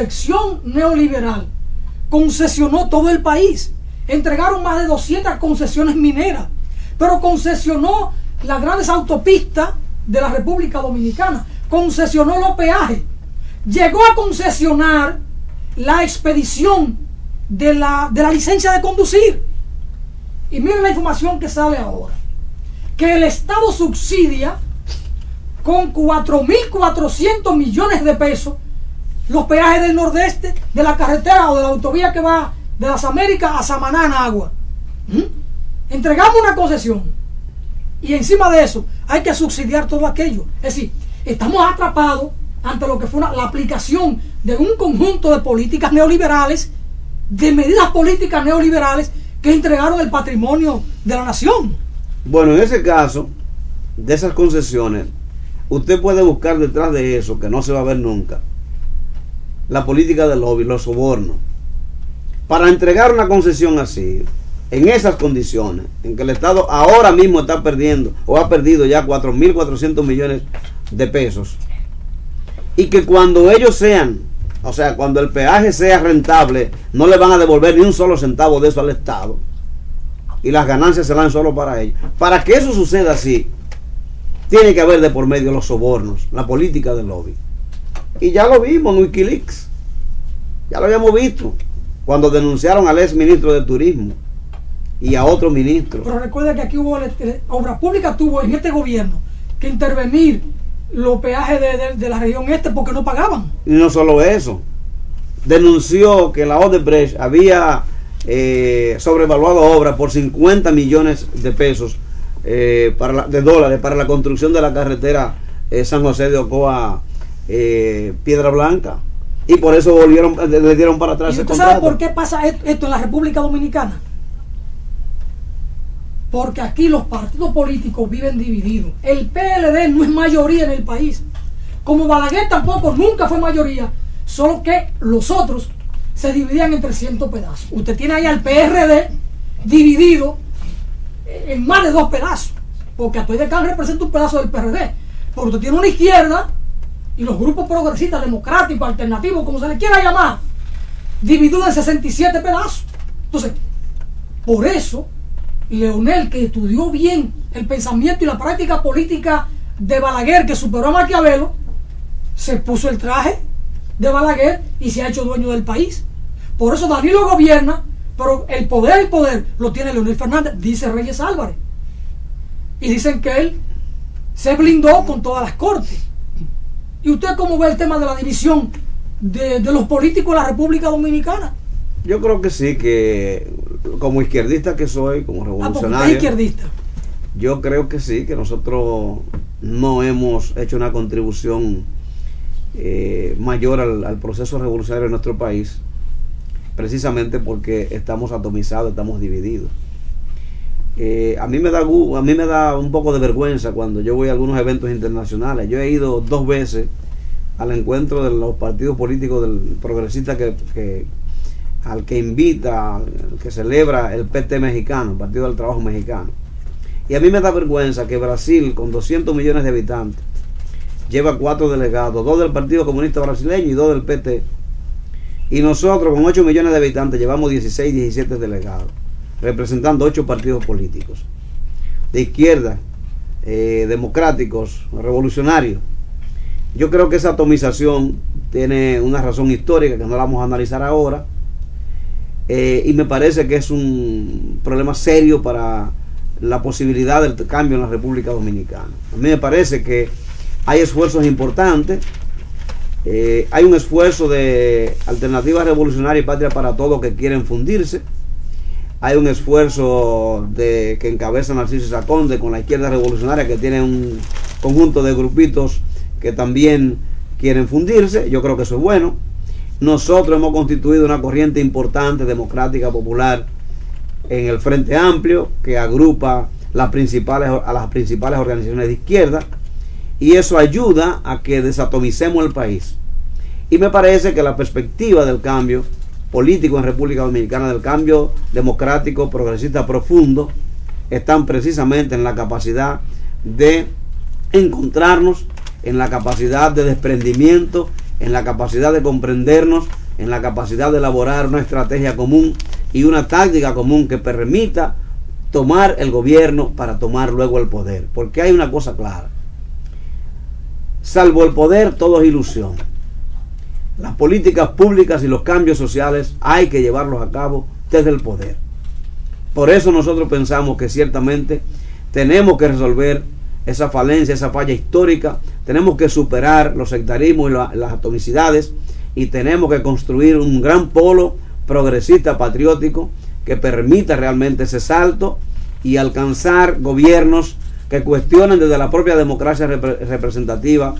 concepción neoliberal concesionó todo el país. Entregaron más de 200 concesiones mineras, pero concesionó las grandes autopistas de la República Dominicana, concesionó los peajes, llegó a concesionar la expedición de la licencia de conducir. Y miren la información que sale ahora, que el Estado subsidia con 4.400 millones de pesos los peajes del nordeste, de la carretera o de la autovía que va de las Américas a Samaná, en Agua. Entregamos una concesión y encima de eso hay que subsidiar todo aquello. Es decir, estamos atrapados ante lo que fue la aplicación de un conjunto de políticas neoliberales, de medidas políticas neoliberales que entregaron el patrimonio de la nación. Bueno, en ese caso, de esas concesiones, usted puede buscar detrás de eso, que no se va a ver nunca, la política del lobby, los sobornos. Para entregar una concesión así, en esas condiciones, en que el Estado ahora mismo está perdiendo, o ha perdido ya 4.400 millones de pesos, y que cuando ellos sean, o sea, cuando el peaje sea rentable, no le van a devolver ni un solo centavo de eso al Estado, y las ganancias se dan solo para ellos. Para que eso suceda así, tiene que haber de por medio los sobornos, la política del lobby. Y ya lo vimos en Wikileaks, ya lo habíamos visto cuando denunciaron al ex ministro de Turismo y a otro ministro. Pero recuerda que aquí hubo Obras Públicas, tuvo en este gobierno que intervenir los peajes de la región este porque no pagaban. Y no solo eso, denunció que la Odebrecht había sobrevaluado obras por 50 millones de pesos de dólares para la construcción de la carretera San José de Ocoa Piedra Blanca, y por eso le dieron para atrás ese contrato. ¿Sabe por qué pasa esto en la República Dominicana? Porque aquí los partidos políticos viven divididos. El PLD no es mayoría en el país, como Balaguer tampoco nunca fue mayoría, solo que los otros se dividían en 300 pedazos. Usted tiene ahí al PRD dividido en más de 2 pedazos, porque Atoy-de-Can representa un pedazo del PRD, porque usted tiene una izquierda y los grupos progresistas, democráticos, alternativos, como se le quiera llamar, dividido en 67 pedazos. Entonces, por eso Leonel, que estudió bien el pensamiento y la práctica política de Balaguer, que superó a Maquiavelo, se puso el traje de Balaguer y se ha hecho dueño del país. Por eso Danilo gobierna, pero el poder lo tiene Leonel Fernández, dice Reyes Álvarez. Y dicen que él se blindó con todas las cortes. ¿Y usted cómo ve el tema de la división de los políticos de la República Dominicana? Yo creo que sí, que como izquierdista que soy, como revolucionario, ¿Es izquierdista? Yo creo que sí, que nosotros no hemos hecho una contribución mayor al proceso revolucionario de nuestro país, precisamente porque estamos atomizados, estamos divididos. A mí me da un poco de vergüenza cuando yo voy a algunos eventos internacionales. Yo he ido 2 veces al encuentro de los partidos políticos del progresista al que invita, al que celebra el PT mexicano, el Partido del Trabajo mexicano. Y a mí me da vergüenza que Brasil, con 200 millones de habitantes, lleva 4 delegados, 2 del Partido Comunista Brasileño y 2 del PT. Y nosotros, con 8 millones de habitantes, llevamos 16, 17 delegados, representando 8 partidos políticos de izquierda, democráticos, revolucionarios. Yo creo que esa atomización tiene una razón histórica que no la vamos a analizar ahora, y me parece que es un problema serio para la posibilidad del cambio en la República Dominicana. A mí me parece que hay esfuerzos importantes. Hay un esfuerzo de Alternativa Revolucionaria y Patria para Todos que quieren fundirse. Hay un esfuerzo que encabeza Narciso Saconde con la izquierda revolucionaria, que tiene un conjunto de grupitos que también quieren fundirse. Yo creo que eso es bueno. Nosotros hemos constituido una corriente importante, democrática, popular, en el Frente Amplio, que agrupa a las principales organizaciones de izquierda, y eso ayuda a que desatomicemos el país. Y me parece que la perspectiva del cambio político en República Dominicana, del cambio democrático, progresista profundo, están precisamente en la capacidad de encontrarnos, en la capacidad de desprendimiento, en la capacidad de comprendernos, en la capacidad de elaborar una estrategia común y una táctica común que permita tomar el gobierno para tomar luego el poder. Porque hay una cosa clara: salvo el poder, todo es ilusión. Las políticas públicas y los cambios sociales hay que llevarlos a cabo desde el poder. Por eso nosotros pensamos que ciertamente tenemos que resolver esa falencia, esa falla histórica. Tenemos que superar los sectarismos y las atomicidades, y tenemos que construir un gran polo progresista patriótico que permita realmente ese salto y alcanzar gobiernos que cuestionen desde la propia democracia representativa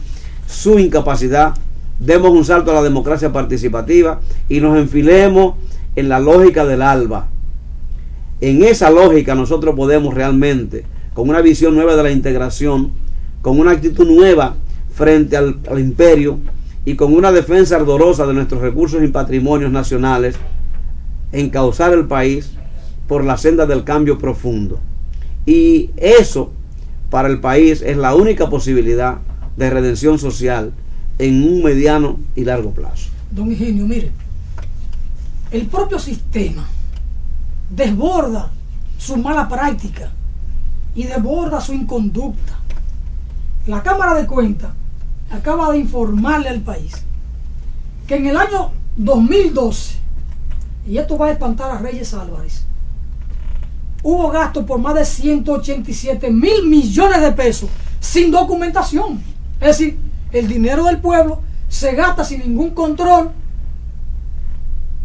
su incapacidad. Demos un salto a la democracia participativa y nos enfilemos en la lógica del ALBA. En esa lógica nosotros podemos realmente, con una visión nueva de la integración, con una actitud nueva frente al imperio y con una defensa ardorosa de nuestros recursos y patrimonios nacionales, encauzar el país por la senda del cambio profundo. Y eso para el país es la única posibilidad de redención social en un mediano y largo plazo. Don Higinio, mire, el propio sistema desborda su mala práctica y desborda su inconducta. La Cámara de Cuentas acaba de informarle al país que en el año 2012, y esto va a espantar a Reyes Álvarez, hubo gastos por más de 187.000 millones de pesos sin documentación. Es decir, el dinero del pueblo se gasta sin ningún control,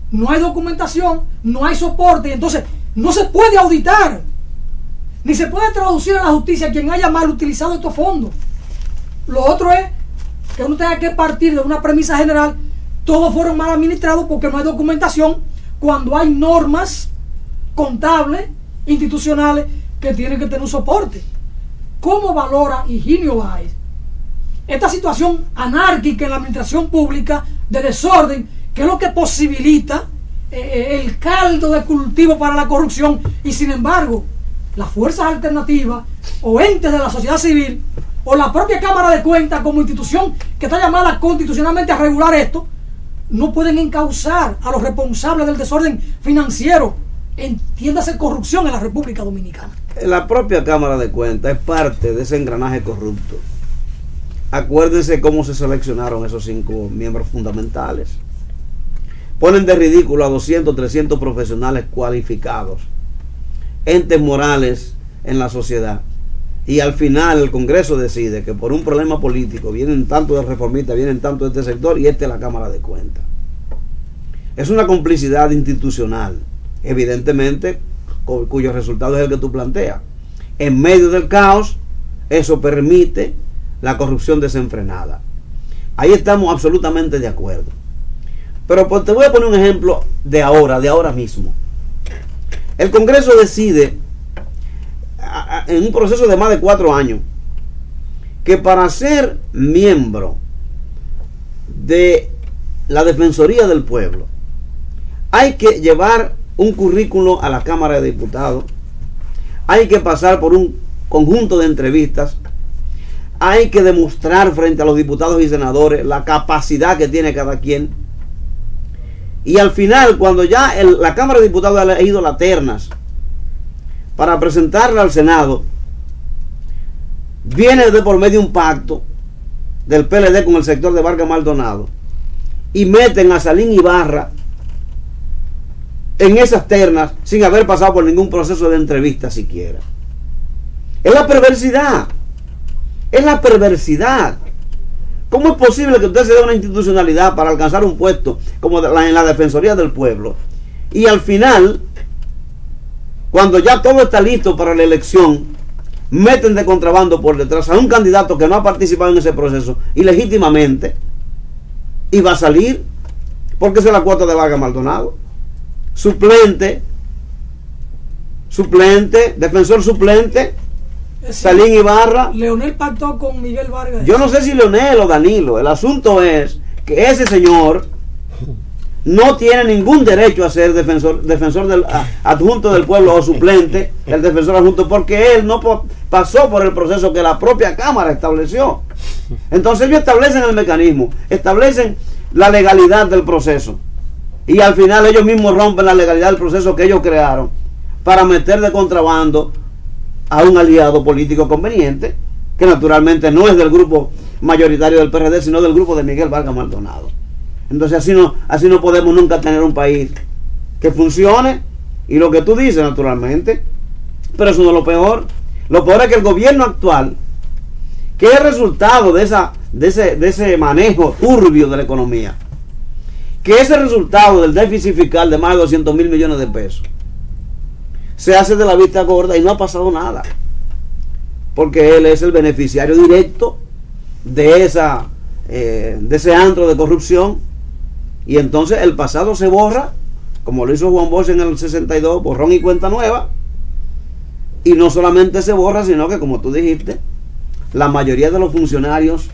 no hay documentación, no hay soporte, y entonces no se puede auditar, ni se puede traducir a la justicia quien haya mal utilizado estos fondos. Lo otro es que uno tenga que partir de una premisa general: todos fueron mal administrados porque no hay documentación, cuando hay normas contables, institucionales, que tienen que tener un soporte. ¿Cómo valora Higinio Báez esta situación anárquica en la administración pública, de desorden, que es lo que posibilita el caldo de cultivo para la corrupción? Y sin embargo, las fuerzas alternativas o entes de la sociedad civil o la propia Cámara de Cuentas como institución que está llamada constitucionalmente a regular esto, no pueden encauzar a los responsables del desorden financiero, entiéndase corrupción, en la República Dominicana. La propia Cámara de Cuentas es parte de ese engranaje corrupto. Acuérdense cómo se seleccionaron esos 5 miembros fundamentales. Ponen de ridículo a 200, 300 profesionales cualificados, entes morales en la sociedad, y al final el Congreso decide que por un problema político vienen tanto de reformistas, vienen tanto de este sector, y esta es la Cámara de Cuentas. Es una complicidad institucional, evidentemente, cuyo resultado es el que tú planteas. En medio del caos, eso permite la corrupción desenfrenada. Ahí estamos absolutamente de acuerdo. Pero pues te voy a poner un ejemplo de ahora mismo. El Congreso decide, en un proceso de más de 4 años, que para ser miembro de la Defensoría del Pueblo hay que llevar un currículo a la Cámara de Diputados, hay que pasar por un conjunto de entrevistas, hay que demostrar frente a los diputados y senadores la capacidad que tiene cada quien, y al final, cuando ya la Cámara de Diputados ha elegido las ternas para presentarla al Senado, viene de por medio un pacto del PLD con el sector de Vargas Maldonado y meten a Salín Ibarra en esas ternas sin haber pasado por ningún proceso de entrevista siquiera. Es la perversidad. Es la perversidad. ¿Cómo es posible que usted se dé una institucionalidad para alcanzar un puesto como en la Defensoría del Pueblo, y al final, cuando ya todo está listo para la elección, meten de contrabando por detrás a un candidato que no ha participado en ese proceso ilegítimamente, y va a salir porque esa es la cuota de Vargas Maldonado? Suplente, defensor suplente, Salín Ibarra. Leonel pactó con Miguel Vargas. Yo no sé si Leonel o Danilo. El asunto es que ese señor no tiene ningún derecho a ser defensor adjunto del pueblo o suplente del defensor adjunto, porque él no pasó por el proceso que la propia Cámara estableció. Entonces ellos establecen el mecanismo, establecen la legalidad del proceso, y al final ellos mismos rompen la legalidad del proceso que ellos crearon para meter de contrabando a un aliado político conveniente, que naturalmente no es del grupo mayoritario del PRD, sino del grupo de Miguel Vargas Maldonado. Entonces así no podemos nunca tener un país que funcione, y lo que tú dices, naturalmente, pero eso no es lo peor. Lo peor es que el gobierno actual, que es resultado de ese manejo turbio de la economía, que es el resultado del déficit fiscal de más de 200,000 millones de pesos, se hace de la vista gorda y no ha pasado nada, porque él es el beneficiario directo de ese antro de corrupción. Y entonces el pasado se borra, como lo hizo Juan Bosch en el 62, borrón y cuenta nueva. Y no solamente se borra, sino que, como tú dijiste, la mayoría de los funcionarios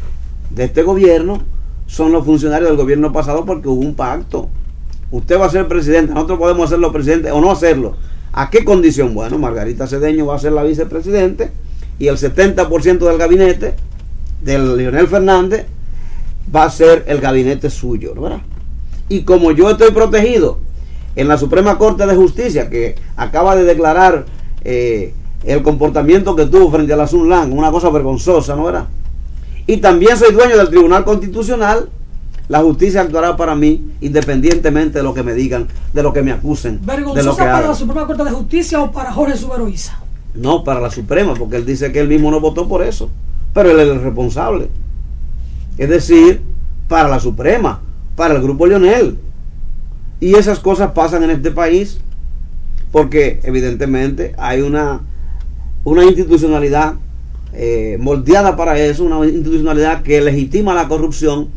de este gobierno son los funcionarios del gobierno pasado, porque hubo un pacto. Usted va a ser presidente, nosotros podemos hacerlo presidente o no hacerlo. ¿A qué condición? Bueno, Margarita Cedeño va a ser la vicepresidente y el 70% del gabinete de Leonel Fernández va a ser el gabinete suyo, ¿verdad? Y como yo estoy protegido en la Suprema Corte de Justicia, que acaba de declarar el comportamiento que tuvo frente a la Sunlan, una cosa vergonzosa, ¿no era? Y también soy dueño del Tribunal Constitucional, la justicia actuará para mí independientemente de lo que me digan, de lo que me acusen. ¿Vergonzosa de lo que para hagan. la Suprema Corte de Justicia o para Jorge Subero Isa? No, para la Suprema, porque él dice que él mismo no votó por eso, pero él es el responsable. Es decir, para la Suprema, para el grupo Leonel. Y esas cosas pasan en este país porque evidentemente hay una institucionalidad moldeada para eso, una institucionalidad que legitima la corrupción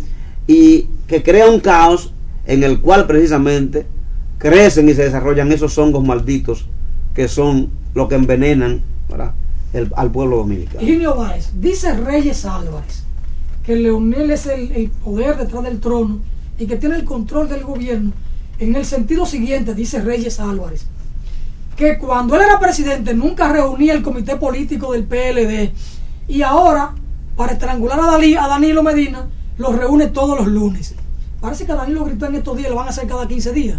y que crea un caos en el cual precisamente crecen y se desarrollan esos hongos malditos que son lo que envenenan, ¿verdad?, al pueblo dominicano. Higinio Báez, dice Reyes Álvarez que Leonel es el poder detrás del trono y que tiene el control del gobierno, en el sentido siguiente, dice Reyes Álvarez, que cuando él era presidente nunca reunía el comité político del PLD, y ahora, para estrangular a Danilo Medina, lo reúne todos los lunes. Parece que Danilo gritó en estos días, lo van a hacer cada 15 días.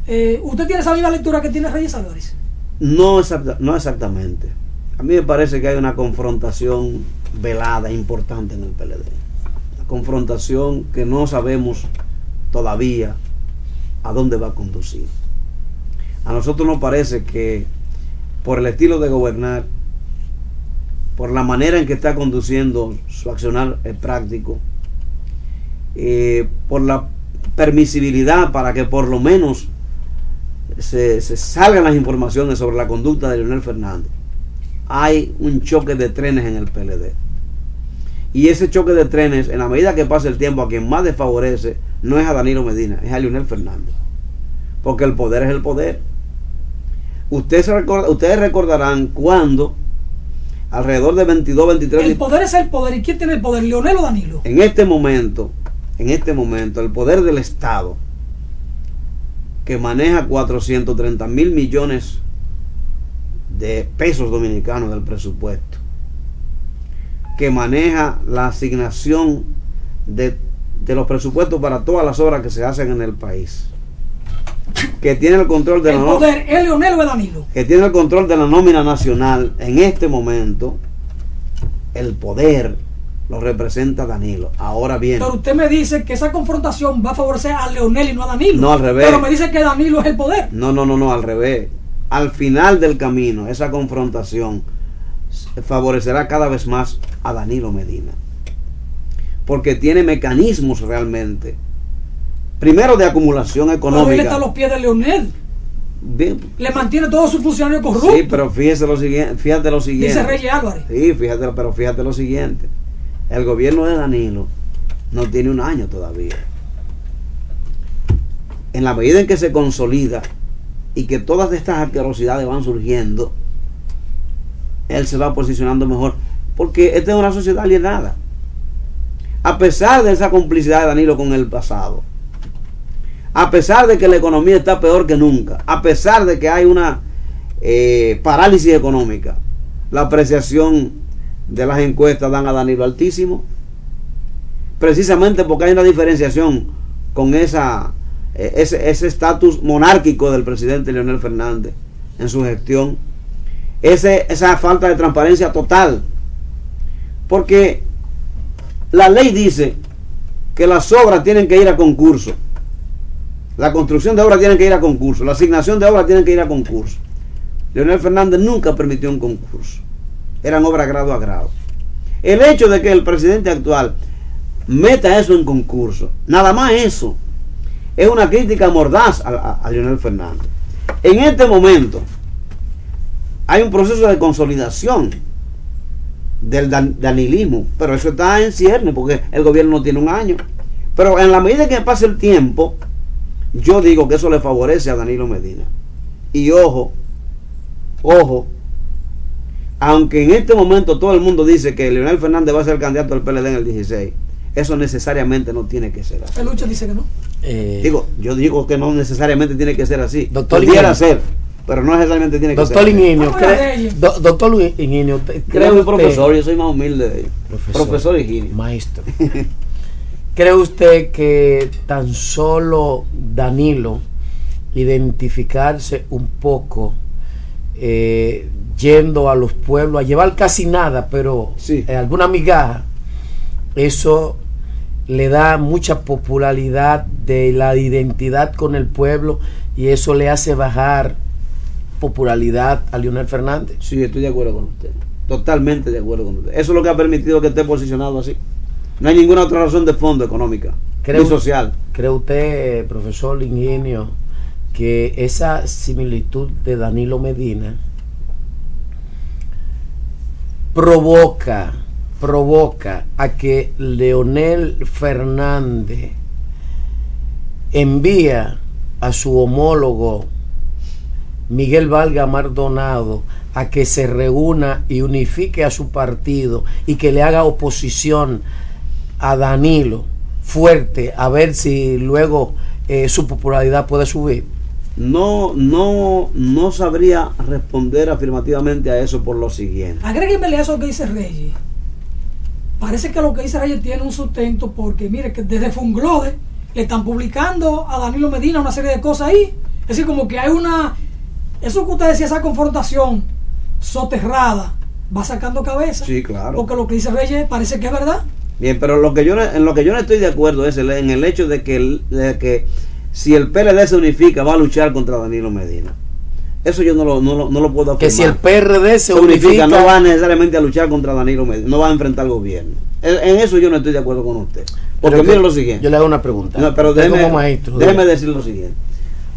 ¿Usted tiene esa misma lectura que tiene Reyes Álvarez? No exactamente. A mí me parece que hay una confrontación velada importante en el PLD. Una confrontación que no sabemos todavía a dónde va a conducir. A nosotros nos parece que por el estilo de gobernar, por la manera en que está conduciendo su accionar práctico, por la permisibilidad para que por lo menos se salgan las informaciones sobre la conducta de Leonel Fernández, hay un choque de trenes en el PLD. Y ese choque de trenes, en la medida que pasa el tiempo, a quien más desfavorece no es a Danilo Medina, es a Leonel Fernández, porque el poder es el poder. Ustedes recordarán cuando alrededor de 22, 23... El poder es el poder. ¿Y quién tiene el poder, Leonel o Danilo? En este momento, el poder del Estado, que maneja 430,000 millones de pesos dominicanos del presupuesto, que maneja la asignación de los presupuestos para todas las obras que se hacen en el país, que tiene el control de el poder, ¿es Leonel o es Danilo? Que tiene el control de la nómina nacional. En este momento el poder lo representa Danilo. Ahora bien, pero usted me dice que esa confrontación va a favorecer a Leonel y no a Danilo. No, al revés. Pero me dice que Danilo es el poder. No, al revés. Al final del camino, esa confrontación favorecerá cada vez más a Danilo Medina, porque tiene mecanismos realmente, primero de acumulación económica. Pero él está a los pies de Leonel. Bien. Le mantiene todos sus funcionarios corruptos. Sí, pero fíjate lo siguiente. Dice Reyes Álvarez. Sí, fíjate lo siguiente. El gobierno de Danilo no tiene un año todavía. En la medida en que se consolida y que todas estas asquerosidades van surgiendo, él se va posicionando mejor, porque esta es una sociedad alienada. A pesar de esa complicidad de Danilo con el pasado, a pesar de que la economía está peor que nunca, a pesar de que hay una parálisis económica, la apreciación de las encuestas dan a Danilo altísimo, precisamente porque hay una diferenciación con ese estatus monárquico del presidente Leonel Fernández en su gestión, esa falta de transparencia total, porque la ley dice que las obras tienen que ir a concurso, la construcción de obras tiene que ir a concurso, la asignación de obras tiene que ir a concurso. Leonel Fernández nunca permitió un concurso, eran obras grado a grado. El hecho de que el presidente actual meta eso en concurso, nada más eso, es una crítica mordaz a Leonel Fernández. En este momento hay un proceso de consolidación del danilismo, pero eso está en cierne porque el gobierno no tiene un año. Pero en la medida que pase el tiempo, yo digo que eso le favorece a Danilo Medina. Y ojo, aunque en este momento todo el mundo dice que Leonel Fernández va a ser candidato del PLD en el 16, eso necesariamente no tiene que ser así. Peluche dice que no. Yo digo que no necesariamente tiene que ser así. Pudiera ser, pero no necesariamente tiene que ser. Doctor Higinio, creo que profesor, yo soy más humilde. Profesor Higinio. Maestro. ¿Cree usted que tan solo Danilo identificarse un poco, yendo a los pueblos, a llevar casi nada, pero sí, alguna migaja, eso le da mucha popularidad de la identidad con el pueblo y eso le hace bajar popularidad a Leonel Fernández? Sí, estoy de acuerdo con usted, totalmente de acuerdo con usted. Eso es lo que ha permitido que esté posicionado así. No hay ninguna otra razón de fondo económica ni social. ¿Cree usted, profesor Higinio, que esa similitud de Danilo Medina provoca a que Leonel Fernández envía a su homólogo Miguel Valga Maldonado a que se reúna y unifique a su partido y que le haga oposición a Danilo fuerte, a ver si luego su popularidad puede subir? No sabría responder afirmativamente a eso por lo siguiente. Agrégueme a eso que dice Reyes. Parece que lo que dice Reyes tiene un sustento porque, mire, que desde Funglode le están publicando a Danilo Medina una serie de cosas ahí. Es decir, como que hay una... Eso que usted decía, esa confrontación soterrada, va sacando cabeza. Sí, claro. Porque lo que dice Reyes parece que es verdad. Bien, pero en lo que yo no estoy de acuerdo es en el hecho de que si el PLD se unifica va a luchar contra Danilo Medina. Eso yo no lo puedo afirmar. Que si el PRD se unifica no va necesariamente a luchar contra Danilo Medina, no va a enfrentar al gobierno. En eso yo no estoy de acuerdo con usted. Porque mire lo siguiente. Yo le hago una pregunta. No, pero déjeme decir lo siguiente.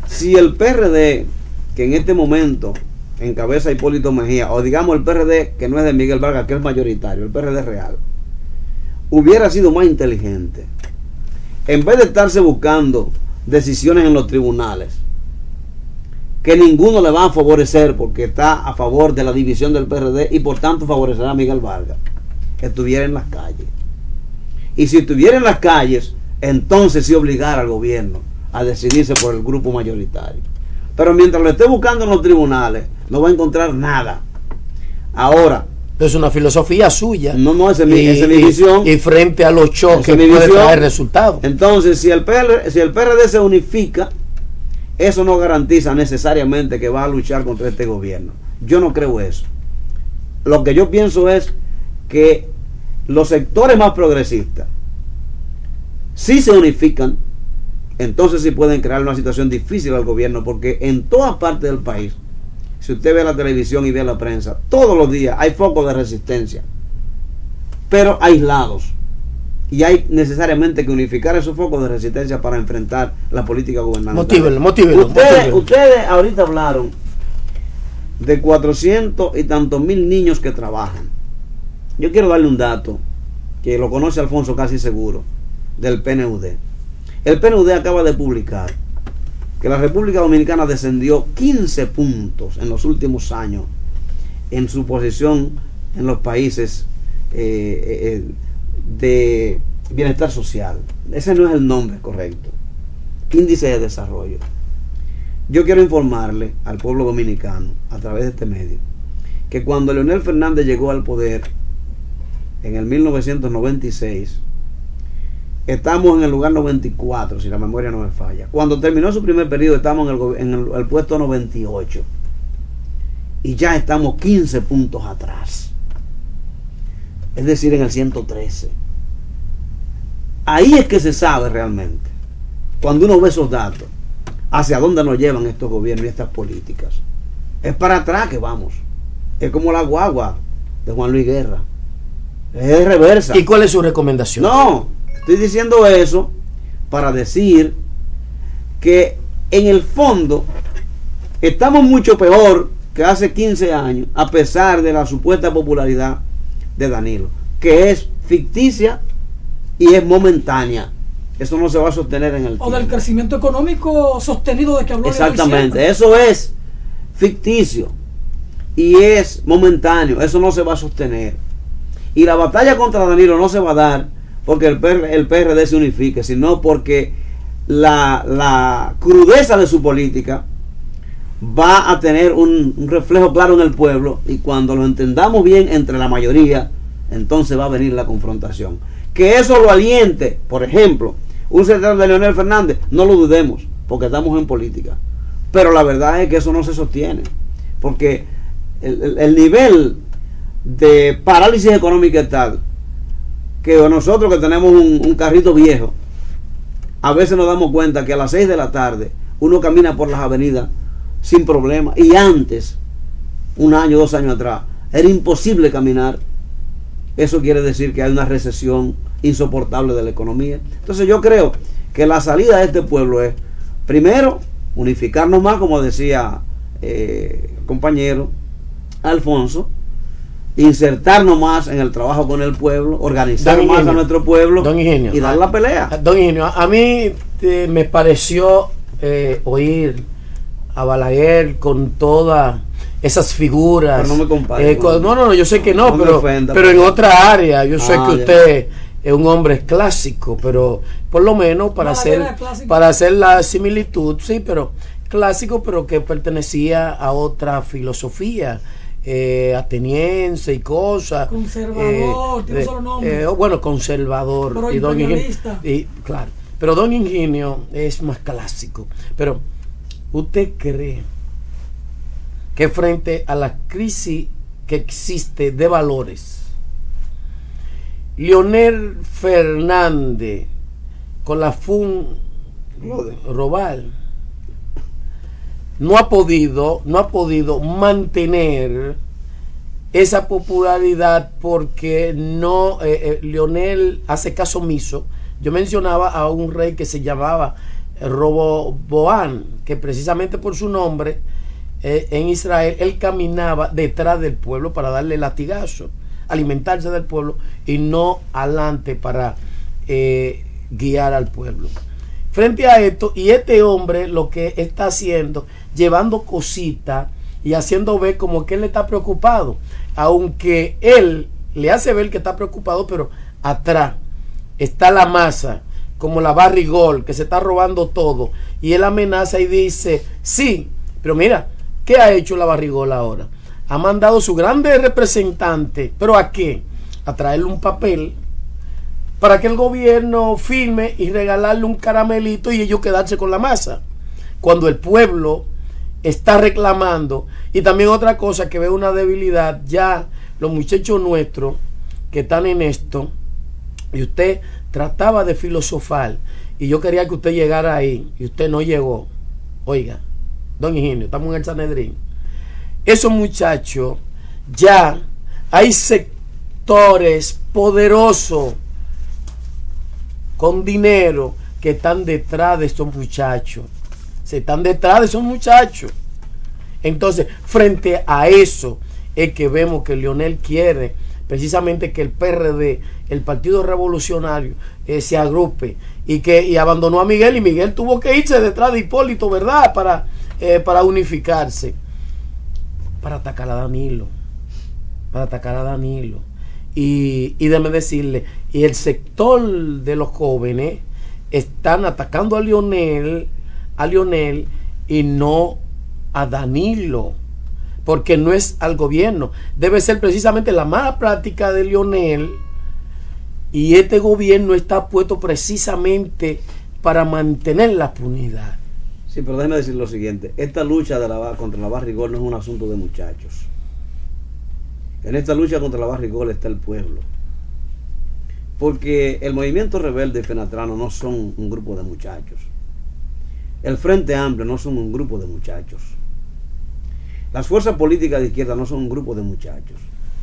Si el PRD, que en este momento encabeza Hipólito Mejía, o digamos el PRD que no es de Miguel Vargas, que es mayoritario, el PRD real, hubiera sido más inteligente, en vez de estarse buscando decisiones en los tribunales que ninguno le va a favorecer porque está a favor de la división del PRD y por tanto favorecerá a Miguel Vargas, que estuviera en las calles. Y si estuviera en las calles, entonces sí obligar al gobierno a decidirse por el grupo mayoritario. Pero mientras lo esté buscando en los tribunales, no va a encontrar nada. Ahora, es una filosofía suya. Esa es mi visión. Y frente a los choques puede traer resultados. Entonces, si el PRD se unifica, eso no garantiza necesariamente que va a luchar contra este gobierno. Yo no creo eso. Lo que yo pienso es que los sectores más progresistas, si se unifican, entonces sí pueden crear una situación difícil al gobierno, porque en todas partes del país, si usted ve la televisión y ve la prensa, todos los días hay focos de resistencia, pero aislados. Y hay necesariamente que unificar esos focos de resistencia para enfrentar la política gubernamental. Motívelo. Ustedes ahorita hablaron de 400 y tantos mil niños que trabajan. Yo quiero darle un dato que lo conoce Alfonso casi seguro, del PNUD. El PNUD acaba de publicar que la República Dominicana descendió 15 puntos en los últimos años en su posición en los países de bienestar social. Ese no es el nombre correcto. Índice de desarrollo. Yo quiero informarle al pueblo dominicano a través de este medio que cuando Leonel Fernández llegó al poder en el 1996, estamos en el lugar 94, si la memoria no me falla. Cuando terminó su primer periodo, estamos en el puesto 98. Y ya estamos 15 puntos atrás. Es decir, en el 113. Ahí es que se sabe realmente, cuando uno ve esos datos, hacia dónde nos llevan estos gobiernos y estas políticas. Es para atrás que vamos. Es como la guagua de Juan Luis Guerra. Es de reversa. ¿Y cuál es su recomendación? No, estoy diciendo eso para decir que en el fondo estamos mucho peor que hace 15 años, a pesar de la supuesta popularidad de Danilo, que es ficticia y es momentánea. Eso no se va a sostener en el tiempo. O del crecimiento económico sostenido de que habló. Exactamente, eso es ficticio y es momentáneo, eso no se va a sostener. Y la batalla contra Danilo no se va a dar porque el PRD se unifique, sino porque la crudeza de su política va a tener un reflejo claro en el pueblo, y cuando lo entendamos bien entre la mayoría, entonces va a venir la confrontación. Que eso lo aliente, por ejemplo, un secretario de Leonel Fernández, no lo dudemos, porque estamos en política. Pero la verdad es que eso no se sostiene, porque el nivel de parálisis económica es tal que nosotros que tenemos un carrito viejo, a veces nos damos cuenta que a las 6 de la tarde uno camina por las avenidas sin problema, y antes, un año, 2 años atrás, era imposible caminar. Eso quiere decir que hay una recesión insoportable de la economía. Entonces yo creo que la salida de este pueblo es, primero, unificarnos más, como decía el compañero Alfonso, insertarnos más en el trabajo con el pueblo, organizar más a nuestro pueblo y dar la pelea. Don Ingenio, a mí me pareció oír a Balaguer con todas esas figuras. Pero no me compare. No, yo sé que no, pero en otra área. Yo sé que usted es un hombre clásico, pero por lo menos para hacer la similitud, sí, pero clásico, pero que pertenecía a otra filosofía ateniense y cosas. Conservador, tiene solo nombre. Bueno, conservador. Pero y don Ingenio, claro. Pero don Ingenio es más clásico. Pero ¿usted cree que frente a la crisis que existe de valores, Leonel Fernández con la Robal no ha podido mantener esa popularidad porque no Leonel hace caso omiso? Yo mencionaba a un rey que se llamaba Roboboam, que precisamente por su nombre en Israel él caminaba detrás del pueblo para darle latigazo, alimentarse del pueblo y no adelante para guiar al pueblo. Frente a esto, y este hombre lo que está haciendo, llevando cositas y haciendo ver como que él está preocupado, aunque él le hace ver que está preocupado, pero atrás está la masa, como la Barrigol, que se está robando todo, y él amenaza y dice, sí, pero mira, ¿qué ha hecho la Barrigol ahora? Ha mandado su grande representante, ¿pero a qué? A traerle un papel para que el gobierno firme y regalarle un caramelito y ellos quedarse con la masa, cuando el pueblo está reclamando. Y también otra cosa que veo una debilidad, ya los muchachos nuestros que están en esto, y usted trataba de filosofar y yo quería que usted llegara ahí y usted no llegó. Oiga, don Ingenio, estamos en el Sanedrín. Esos muchachos, ya hay sectores poderosos con dinero que están detrás de estos muchachos. Se están detrás de esos muchachos. Entonces, frente a eso es que vemos que Leonel quiere precisamente que el PRD, el Partido Revolucionario, se agrupe y abandonó a Miguel, y Miguel tuvo que irse detrás de Hipólito, ¿verdad? Para unificarse, para atacar a Danilo, y déjeme decirle, y el sector de los jóvenes están atacando a Leonel y no a Danilo, porque no es al gobierno. Debe ser precisamente la mala práctica de Leonel Y este gobierno está puesto precisamente para mantener la impunidad. Sí, pero déjeme decir lo siguiente. Esta lucha contra la barrigol no es un asunto de muchachos. En esta lucha contra la barrigol está el pueblo. Porque el movimiento rebelde y fenatrano no son un grupo de muchachos. El Frente Amplio no son un grupo de muchachos. Las fuerzas políticas de izquierda no son un grupo de muchachos.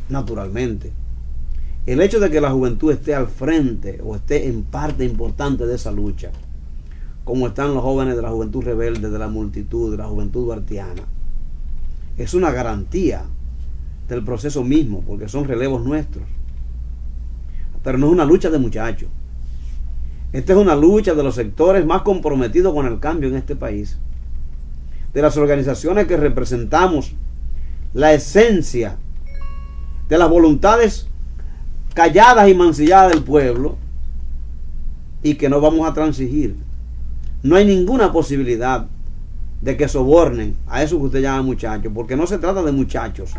Naturalmente. El hecho de que la juventud esté al frente o esté en parte importante de esa lucha, como están los jóvenes de la juventud rebelde, de la multitud, de la juventud duartiana, es una garantía del proceso mismo, porque son relevos nuestros. Pero no es una lucha de muchachos. Esta es una lucha de los sectores más comprometidos con el cambio en este país, de las organizaciones que representamos la esencia de las voluntades calladas y mancilladas del pueblo, y que no vamos a transigir. No hay ninguna posibilidad de que sobornen a eso que usted llama muchachos, porque no se trata de muchachos,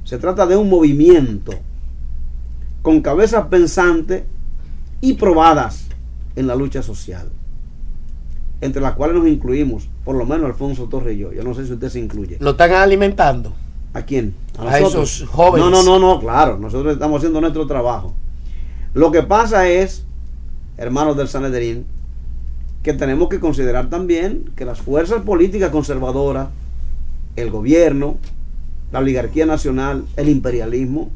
se trata de un movimiento con cabezas pensantes y probadas en la lucha social, entre las cuales nos incluimos, por lo menos Alfonso Torres y yo. Yo no sé si usted se incluye. ¿Lo están alimentando? ¿A quién? A esos jóvenes. No, claro, nosotros estamos haciendo nuestro trabajo. Lo que pasa es, hermanos del Sanedrín, que tenemos que considerar también que las fuerzas políticas conservadoras, el gobierno, la oligarquía nacional, el imperialismo,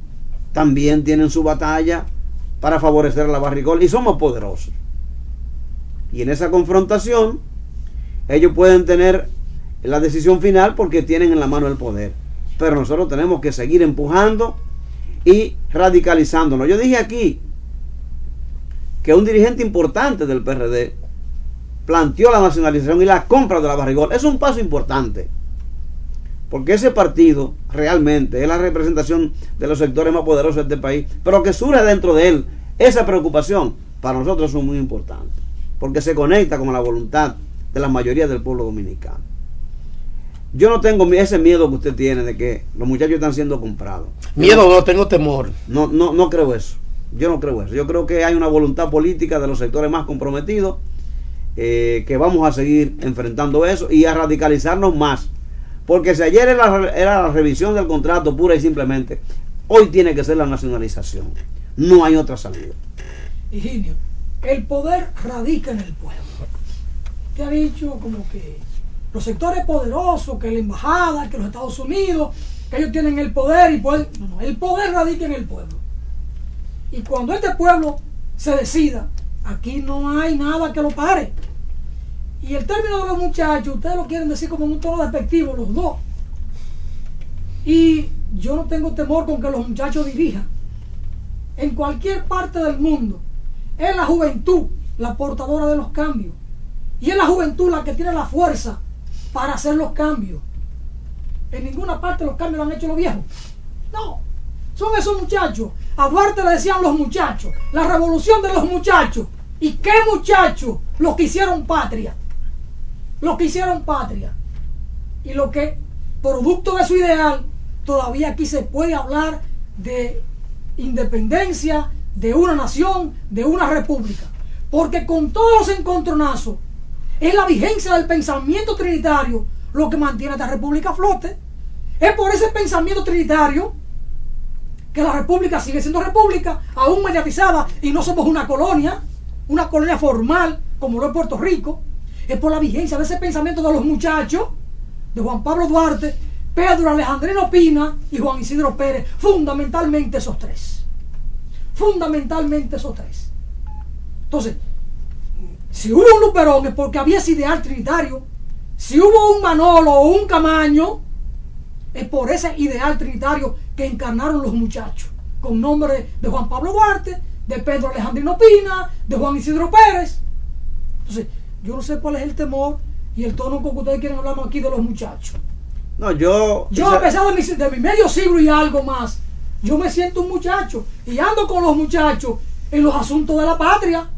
también tienen su batalla para favorecer a la barrigol, y somos poderosos. Y en esa confrontación ellos pueden tener la decisión final porque tienen en la mano el poder, pero nosotros tenemos que seguir empujando y radicalizándonos. Yo dije aquí que un dirigente importante del PRD planteó la nacionalización y la compra de la barrigol. Es un paso importante, porque ese partido realmente es la representación de los sectores más poderosos de este país, pero que surge dentro de él esa preocupación, para nosotros es muy importante, porque se conecta con la voluntad de la mayoría del pueblo dominicano. Yo no tengo ese miedo que usted tiene de que los muchachos están siendo comprados. Miedo no, tengo temor. No creo eso. Yo no creo eso. Yo creo que hay una voluntad política de los sectores más comprometidos, que vamos a seguir enfrentando eso y a radicalizarnos más. Porque si ayer era la revisión del contrato pura y simplemente, hoy tiene que ser la nacionalización. No hay otra salida. Higinio, el poder radica en el pueblo. Te ha dicho como que los sectores poderosos, que la embajada, que los Estados Unidos, que ellos tienen el poder y pueden... No, el poder radica en el pueblo. Y cuando este pueblo se decida, aquí no hay nada que lo pare. Y el término de los muchachos, ustedes lo quieren decir como en un tono despectivo, los dos. Y yo no tengo temor con que los muchachos dirijan. En cualquier parte del mundo, es la juventud la portadora de los cambios. Y es la juventud la que tiene la fuerza para hacer los cambios. En ninguna parte los cambios lo han hecho los viejos. No, son esos muchachos. A Duarte le decían los muchachos, la revolución de los muchachos. ¿Y qué muchachos? Los que hicieron patria. Los que hicieron patria. Y lo que, producto de su ideal, todavía aquí se puede hablar de independencia, de una nación, de una república. Porque con todos los encontronazos, es la vigencia del pensamiento trinitario lo que mantiene a esta república a flote. Es por ese pensamiento trinitario que la república sigue siendo república, aún mediatizada, y no somos una colonia formal como lo es Puerto Rico. Es por la vigencia de ese pensamiento de los muchachos, de Juan Pablo Duarte, Pedro Alejandrino Pina y Juan Isidro Pérez, fundamentalmente esos tres. Fundamentalmente esos tres. Entonces, si hubo un Luperón es porque había ese ideal trinitario. Si hubo un Manolo o un Camaño, es por ese ideal trinitario que encarnaron los muchachos, con nombre de Juan Pablo Duarte, de Pedro Alejandrino Pina, de Juan Isidro Pérez. Entonces, yo no sé cuál es el temor y el tono con que ustedes quieren hablar aquí de los muchachos. No, yo a pesar de mi medio siglo y algo más, yo me siento un muchacho y ando con los muchachos en los asuntos de la patria.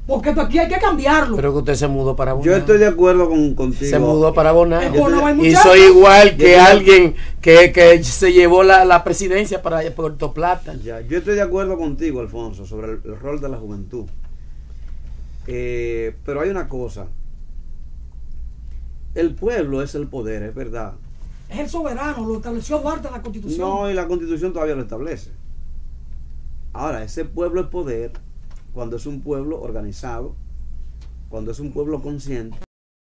Porque esto aquí hay que cambiarlo. Pero que usted se mudó para Bonao. Yo estoy de acuerdo contigo. Se mudó para Bonao. En Bonao hay Y muchachos. soy igual que Yo- alguien que se llevó la presidencia para Puerto Plata. Ya, yo estoy de acuerdo contigo, Alfonso, sobre el rol de la juventud. Pero hay una cosa. El pueblo es el poder, es verdad. Es el soberano, lo estableció Duarte en la Constitución. No, y la Constitución todavía lo establece. Ahora, ese pueblo es poder cuando es un pueblo organizado, cuando es un pueblo consciente